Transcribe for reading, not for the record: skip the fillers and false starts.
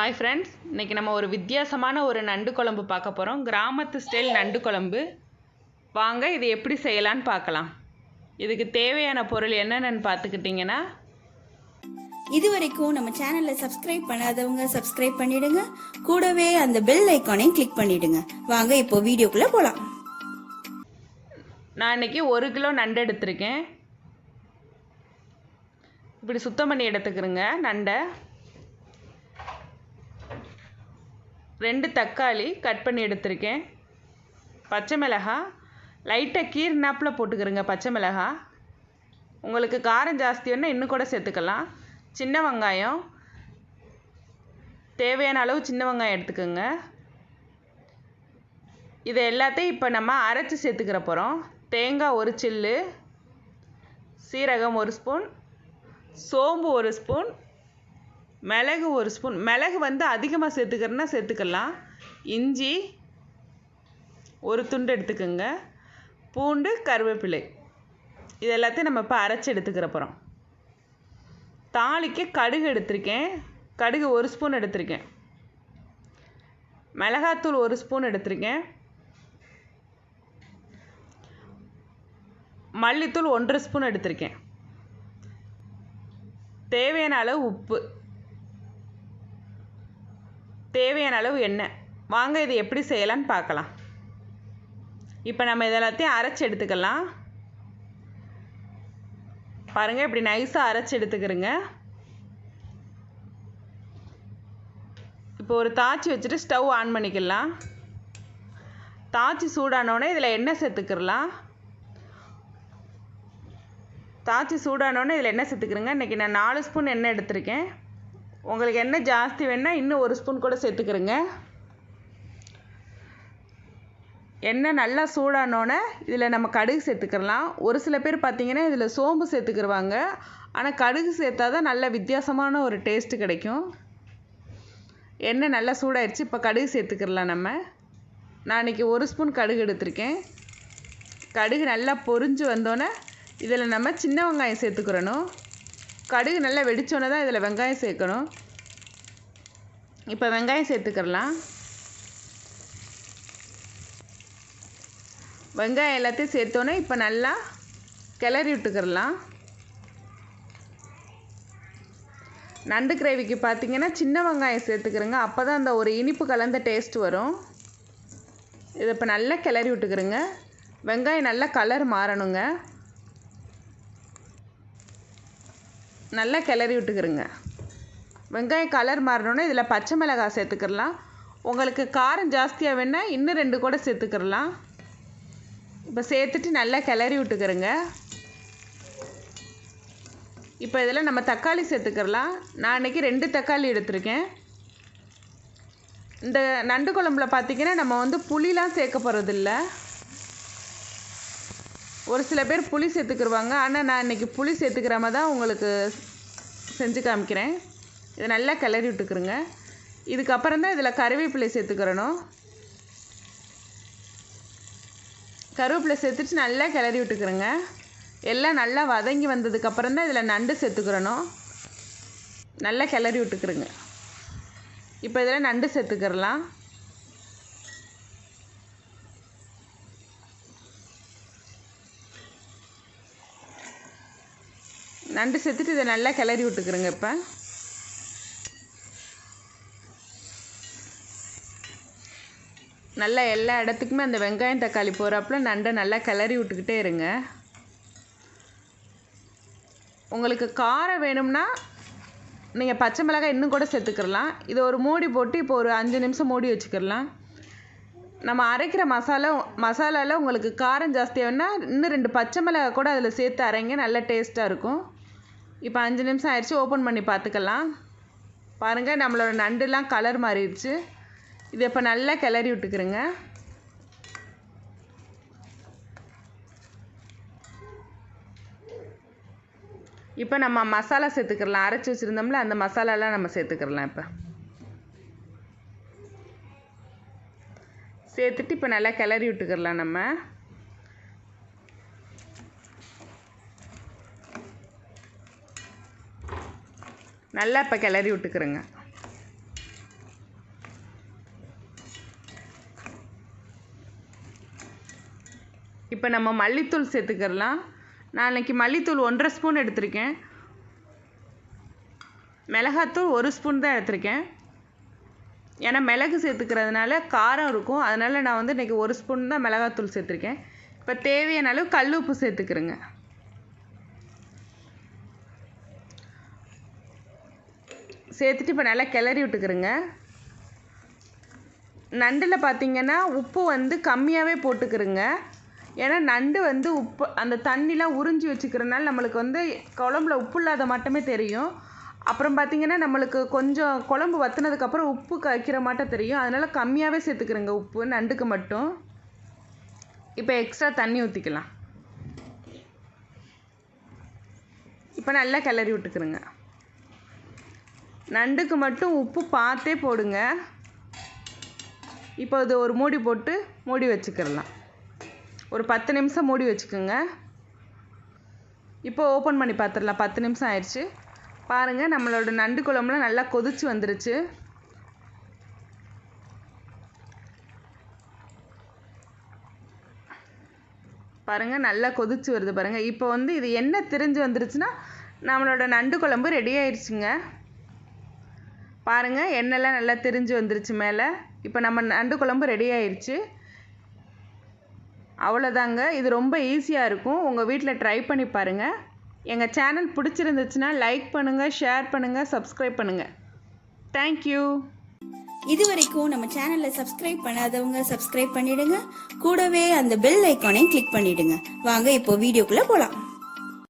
Hi friends, இன்றைக்கி நம்ம ஒரு வித்தியாசமான ஒரு நண்டு குழம்பு பார்க்க போகிறோம். கிராமத்து ஸ்டைல் நண்டு குழம்பு. வாங்க இது எப்படி செய்யலான்னு பார்க்கலாம். இதுக்கு தேவையான பொருள் என்னென்னு பார்த்துக்கிட்டிங்கன்னா, இதுவரைக்கும் நம்ம சேனலை சப்ஸ்கிரைப் பண்ணாதவங்க சப்ஸ்கிரைப் பண்ணிடுங்க. கூடவே அந்த பெல் ஐக்கானையும் கிளிக் பண்ணிடுங்க. வாங்க இப்போ வீடியோக்குள்ளே போகலாம். நான் இன்றைக்கி 1 கிலோ நண்டு எடுத்திருக்கேன். இப்படி சுத்தம் பண்ணி எடுத்துக்கிறேங்க நண்டை. 2 தக்காளி கட் பண்ணி எடுத்திருக்கேன். பச்சை மிளகாய் லைட்டாக கீர்னாப்பில் போட்டுக்கிறேங்க. பச்சை மிளகாய் உங்களுக்கு காரம் ஜாஸ்தி வேணால் இன்னும் கூட சேர்த்துக்கலாம். சின்ன வெங்காயம் தேவையான அளவு சின்ன வெங்காயம் எடுத்துக்கோங்க. இதை எல்லாத்தையும் இப்போ நம்ம அரைச்சி சேர்த்துக்கிற போகிறோம். தேங்காய் 1 சில்லு, சீரகம் 1 ஸ்பூன், சோம்பு 1 ஸ்பூன், மிளகு 1 ஸ்பூன். மிளகு வந்து அதிகமாக சேர்த்துக்கிறேன்னா சேர்த்துக்கலாம். இஞ்சி 1 துண்டு எடுத்துக்கோங்க. பூண்டு, கருவேப்பிலை இது எல்லாத்தையும் நம்ம இப்போ அரைச்சி எடுத்துக்கிற போகிறோம். தாளிக்கு கடுகு எடுத்திருக்கேன். கடுகு 1 ஸ்பூன் எடுத்திருக்கேன். மிளகாத்தூள் 1 ஸ்பூன் எடுத்திருக்கேன். மல்லித்தூள் 1 ஸ்பூன் எடுத்திருக்கேன். தேவையான அளவு உப்பு, தேவையான அளவு எண்ணெய். வாங்க இது எப்படி செய்யலான்னு பார்க்கலாம். இப்போ நம்ம இதெல்லாத்தையும் அரைச்சி எடுத்துக்கலாம். பாருங்கள், இப்படி நைஸாக அரைச்சி எடுத்துக்கிறேங்க. இப்போ ஒரு தாச்சி வச்சுட்டு ஸ்டவ் ஆன் பண்ணிக்கலாம். தாச்சி சூடானோடனே இதில் எண்ணெய் சேர்த்துக்கிறலாம். தாச்சி சூடானோடனே இதில் எண்ணெய் சேர்த்துக்கிறேங்க. இன்றைக்கி நான் 4 ஸ்பூன் எண்ணெய் எடுத்திருக்கேன். உங்களுக்கு எண்ணெய் ஜாஸ்தி வேணால் இன்னும் 1 ஸ்பூன் கூட சேர்த்துக்கிறேங்க. எண்ணெய் நல்லா சூடானோன்னே இதில் நம்ம கடுகு சேர்த்துக்கிறலாம். ஒரு சில பேர் பார்த்திங்கன்னா இதில் சோம்பு சேர்த்துக்கிடுவாங்க. ஆனால் கடுகு சேர்த்தா தான் நல்ல வித்தியாசமான ஒரு டேஸ்ட்டு கிடைக்கும். எண்ணெய் நல்லா சூடாயிடுச்சு. இப்போ கடுகு சேர்த்துக்கிறலாம் நம்ம. நான் இன்றைக்கி 1 ஸ்பூன் கடுகு எடுத்திருக்கேன். கடுகு நல்லா பொரிஞ்சு வந்தோன்னே இதில் நம்ம சின்ன வெங்காயம் சேர்த்துக்கிறணும். கடுகு நல்லா வெடித்தோன்னே தான் இதில் வெங்காயம் சேர்க்கணும். இப்போ வெங்காயம் சேர்த்துக்கிறலாம். வெங்காயம் எல்லாத்தையும் சேர்த்தோன்னே இப்போ நல்லா கிளறி விட்டுக்கிறலாம். நண்டு கிரேவிக்கு பார்த்திங்கன்னா சின்ன வெங்காயம் சேர்த்துக்கிறேங்க. அப்போ தான் அந்த ஒரு இனிப்பு கலந்த டேஸ்ட் வரும். இதை இப்போ நல்லா கிளறி விட்டுக்கிறேங்க. வெங்காயம் நல்லா கலர் மாறணுங்க. நல்லா கிளறி விட்டுக்கிறேங்க. வெங்காயம் கலர் மாறணுன்னா இதில் பச்சை மிளகாய் சேர்த்துக்கிறலாம். உங்களுக்கு காரம் ஜாஸ்தியாக வேணால் இன்னும் 2 கூட சேர்த்துக்கிறலாம். இப்போ சேர்த்துட்டு நல்லா கிளறி விட்டுக்கிறேங்க. இப்போ இதில் நம்ம தக்காளி சேர்த்துக்கிறலாம். நான் இன்றைக்கி 2 தக்காளி எடுத்திருக்கேன். இந்த நண்டு குழம்புல பார்த்திங்கன்னா நம்ம வந்து புளிலாம் சேர்க்க போகிறதில்ல. ஒரு சில பேர் புளி சேர்த்துக்கிடுவாங்க. ஆனால் நான் இன்றைக்கி புளி சேர்த்துக்கிறம தான் உங்களுக்கு செஞ்சு காமிக்கிறேன். இதை நல்லா கிளறி விட்டுக்கிறேங்க. இதுக்கப்புறம் தான் இதில் கருவேப்பிலை சேர்த்துக்கிறணும். கருவேப்பிலை சேர்த்துட்டு நல்லா கிளறி விட்டுக்கிறேங்க. எல்லாம் நல்லா வதங்கி வந்ததுக்கப்புறம் தான் இதில் நண்டு சேர்த்துக்கிறணும். நல்லா கிளறி விட்டுக்கிறேங்க. இப்போ இதில் நண்டு சேர்த்துக்கிறலாம். நண்டு சேர்த்துட்டு இதை நல்லா கிளறி விட்டுக்கிறேங்க. இப்போ நல்லா எல்லா இடத்துக்குமே அந்த வெங்காயம் தக்காளி போகிறாப்புல நண்டை நல்லா கிளறி விட்டுக்கிட்டே இருங்க. உங்களுக்கு காரம் வேணும்னா நீங்கள் பச்சை மிளகாய் இன்னும் கூட சேர்த்துக்கிறலாம். இதை ஒரு மூடி போட்டு இப்போ ஒரு 5 நிமிஷம் மூடி வச்சுக்கிறலாம். நம்ம அரைக்கிற மசாலாவில் உங்களுக்கு காரம் ஜாஸ்தியாக வேணால் இன்னும் 2 பச்சை மிளகாய் கூட அதில் சேர்த்து அரைங்க. நல்ல டேஸ்ட்டாக இருக்கும். இப்போ 5 நிமிஷம் ஆயிடுச்சு. ஓப்பன் பண்ணி பார்த்துக்கலாம். பாருங்கள், நம்மளோட நண்டுலாம் கலர் மாறிடுச்சு. இதை இப்போ நல்லா கிளறி விட்டுக்கிறேங்க. இப்போ நம்ம மசாலா சேர்த்துக்கிறலாம். அரைச்சி வச்சுருந்தோம்ல அந்த மசாலாலாம் நம்ம சேர்த்துக்கிறலாம். இப்போ சேர்த்துட்டு இப்போ நல்லா கிளறி விட்டுக்கிறலாம். நம்ம நல்லா இப்போ கிளறி விட்டுக்கிறேங்க. இப்போ நம்ம மல்லித்தூள் சேர்த்துக்கிறலாம். நான் இன்றைக்கி மல்லித்தூள் 1.5 ஸ்பூன் எடுத்திருக்கேன். மிளகாத்தூள் 1 ஸ்பூன் தான் எடுத்திருக்கேன். ஏன்னா மிளகு சேர்த்துக்கிறதுனால காரம் இருக்கும். அதனால் நான் வந்து இன்றைக்கி 1 ஸ்பூன் தான் மிளகாத்தூள் சேர்த்துருக்கேன். இப்போ தேவையான அளவு கல் உப்பு சேர்த்துக்கிறேங்க. சேர்த்துட்டு இப்போ நல்லா கிளறி விட்டுக்கிறேங்க. நண்டில் பார்த்திங்கன்னா உப்பு வந்து கம்மியாகவே போட்டுக்கிறேங்க. ஏன்னா நண்டு வந்து உப்பு அந்த தண்ணிலாம் உறிஞ்சி வச்சுக்கிறனால நம்மளுக்கு வந்து குழம்புல உப்பு இல்லாத மட்டுமே தெரியும். அப்புறம் பார்த்திங்கன்னா நம்மளுக்கு கொஞ்சம் குழம்பு வற்றினதுக்கப்புறம் உப்பு வைக்கிற மாட்டம் தெரியும். அதனால் கம்மியாகவே சேர்த்துக்கிறேங்க உப்பு நண்டுக்கு மட்டும். இப்போ எக்ஸ்ட்ரா தண்ணி ஊற்றிக்கலாம். இப்போ நல்லா கிளறி விட்டுக்கிறேங்க. நண்டுக்கு மட்டும் உப்பு பார்த்தே போடுங்க. இப்போ இது ஒரு மூடி போட்டு மூடி வச்சுக்கிடலாம். ஒரு 10 நிமிஷம் மூடி வச்சுக்கோங்க. இப்போ ஓப்பன் பண்ணி பார்த்துடலாம். 10 நிமிஷம் ஆயிடுச்சு. பாருங்கள், நம்மளோட நண்டு குழம்புலாம் நல்லா கொதிச்சு வந்துருச்சு. பாருங்கள், நல்லா கொதிச்சு வருது பாருங்கள். இப்போ வந்து இது எண்ணெய் திரிஞ்சு வந்துருச்சுன்னா நம்மளோட நண்டு குழம்பு ரெடி ஆயிடுச்சுங்க. பாருங்கள், எண்ணெய்லாம் நல்லா திரிஞ்சு வந்துருச்சு மேலே. இப்போ நம்ம நண்டு குழம்பு ரெடி ஆயிடுச்சு. அவ்வளோதாங்க. இது ரொம்ப ஈஸியாக இருக்கும். உங்கள் வீட்டில் ட்ரை பண்ணி பாருங்கள். எங்கள் சேனல் பிடிச்சிருந்துச்சுன்னா லைக் பண்ணுங்கள், ஷேர் பண்ணுங்கள், சப்ஸ்கிரைப் பண்ணுங்கள். தேங்க்யூ. இது வரைக்கும் நம்ம சேனலை சப்ஸ்கிரைப் பண்ணாதவங்க சப்ஸ்கிரைப் பண்ணிடுங்க. கூடவே அந்த பெல் ஐக்கானையும் கிளிக் பண்ணிடுங்க. வாங்க இப்போ வீடியோக்குள்ள போலாம்.